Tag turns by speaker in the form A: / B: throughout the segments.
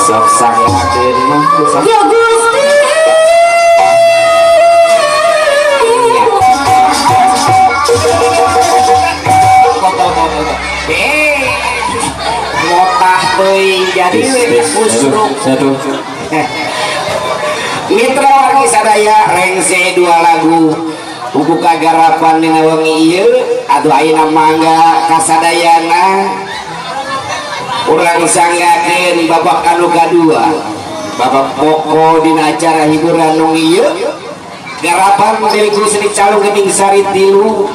A: sok sangakeun mah
B: Ya Gusti.
A: motah teuing jadi usruk mitra wargi sadaya rengse dua lagu buka garapan dina wengi ieu atuh ayeuna mangga kasadayana urang sanggakeun babak anu kadua babak poko dina acara hiburan nu ieu garapan dari Guru Seni Calung Geuning Sari tilu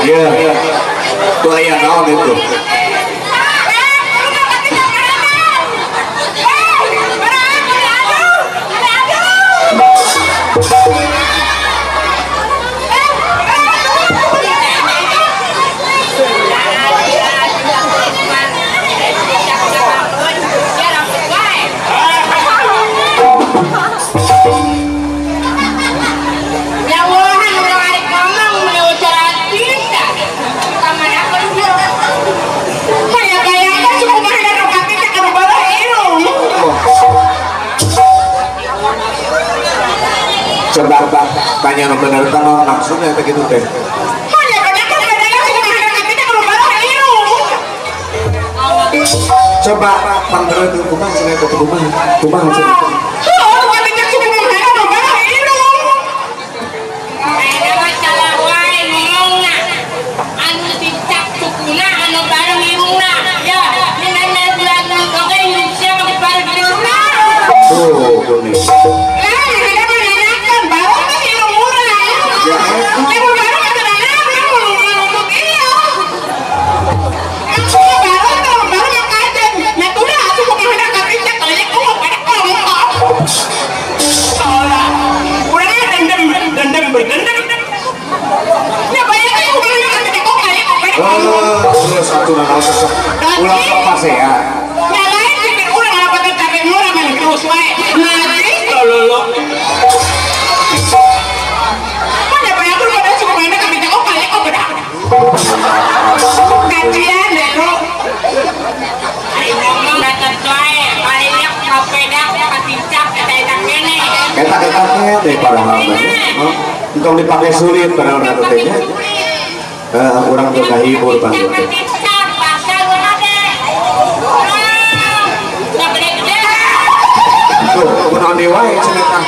B: Iya. Tuh aya naon itu?
A: Coba tanya nu bener teh maksudnya teh gitu teh. Coba panggeus teu kumaha cenah teh kumaha cenah. Oh, gini. Satu dan satu ulang apa sih ya?
C: Yang lain pikir ulang apa tercari murah main terus wae. Lo. Mana banyak lu pada suka main kami tak kok kali kok beda. Kajian deh lo. Ayo ngomong datang wae, banyak kapeda kacicak eta kene.
A: Eta deh para hamba. Engkau dipakai sulit pada orang teh. Orang berkahibur panggil. Kunaon dewa ya cenah.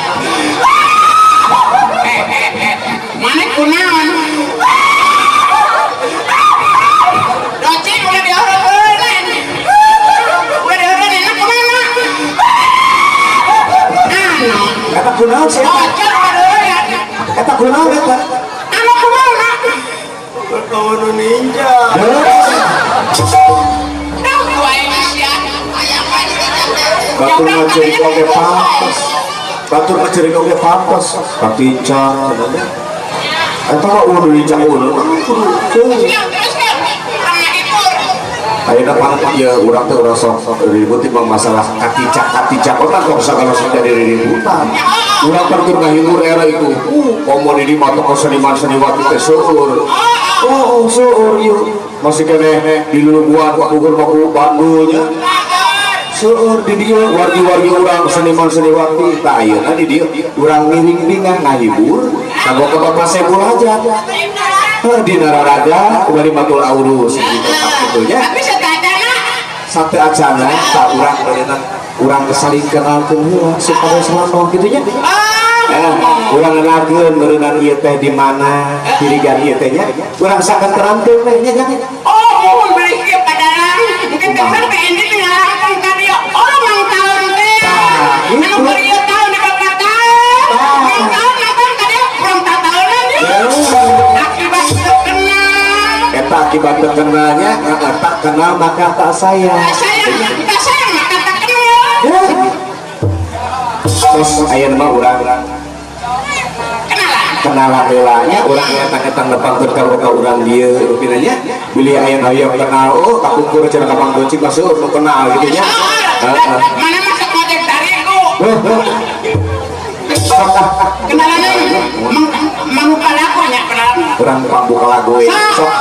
C: Mana kunaon? Docen udah diorong-orong. Udah diorong enak kemana?
A: Eta kunaon sih?
C: Docen diorong.
A: Eta kunaon eta?
C: Anak kemana?
A: Kawan ninja. Batur ngajari kau ke pampas, batur ngajari kau ke pampas, kapincang, atau kau ulu ninja ulu, ayeuna pang ya urang teh urang sok ribut timbang masalah katicak otak kok sagala sudah diributan. Urang batur ngahibur era itu, komo di mata seniman-seniwati teh seueur. Oh, seueur ieu. Masih kene di lulubuan ku Bogor Bandulnya. Seueur di dieu wargi-wargi urang seniman-seniwati tah ayeuna di dieu urang ngiring-ngiringan ngahibur kanggo ka Bapak Saiful Hajat. Di nararaga kembali matul aurus gitu nya. Sate acana tak urang beunang urang saling kenalkeun heula supaya selama kitu nya. Urang ngenalkeun beunang ieu teh di mana, dirigan ieu teh nya. Urang sakan terangkeun teh nya.
C: Oh, mohon beli kieu padarang. Mungkin teman PND ngarangkeun ka dieu. Oh, mang taun teh. Anu beureut taun di bapak taun. Mang taun nabang ka dieu urang tataunan dieu. Akibat terkenal.
A: Eta akibat terkenalnya, tak kenal maka tak sayang.
C: Tak sayang maka tak kenal.
A: Terus ayeuna mah urang kenalan heulanya urang eta-eta nepangkeun ka urang dieu rupinanya bilih aya hoyong kenal oh kapungkur cenah ka Pangdoci masuk nu kenal gitu nya.
C: Mana masak model tariku. Kenalannya mangbuka lagu nya kenalan.
A: Urang pambuka lagu we. Sok.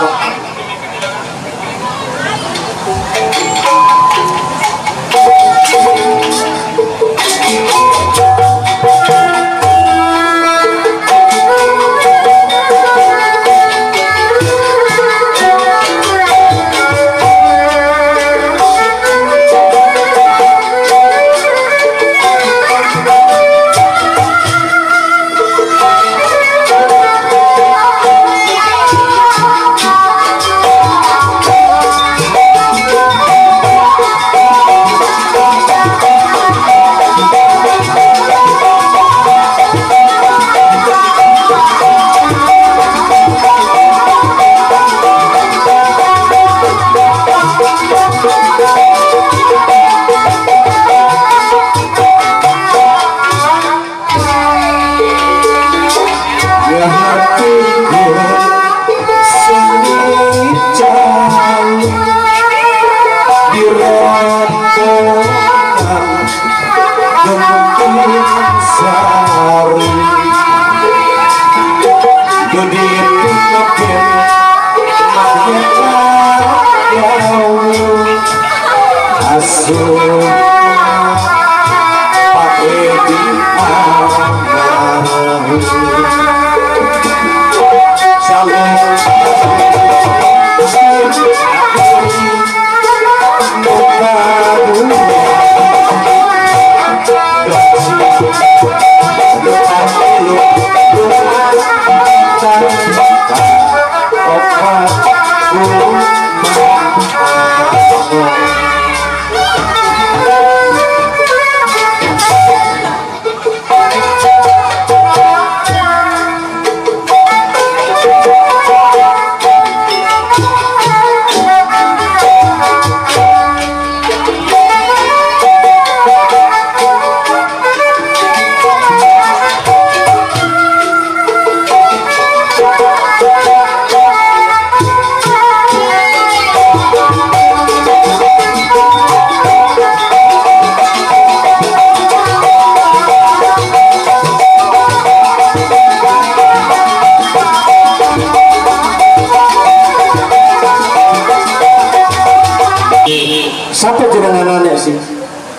D: Siapa jenengannya sih?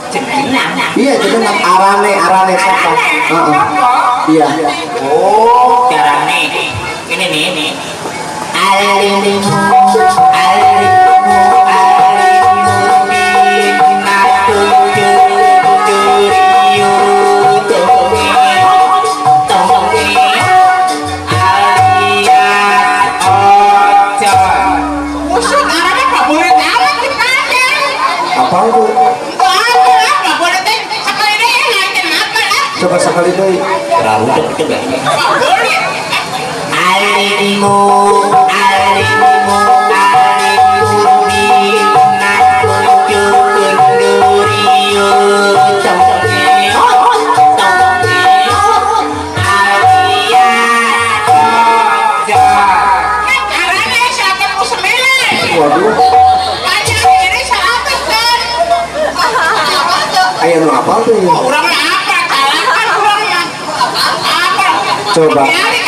C: Jenengan.
D: Iya jenengan arane siapa? Iya.
C: Oh, jarang nih. Ini nih. Alimu
D: Apa itu? Coba sekali deh.
C: Alimu
D: Waduh. Ayah nu apa tuh?
C: Orang apa? Salah kan orang apa?
D: Coba.
C: Biarin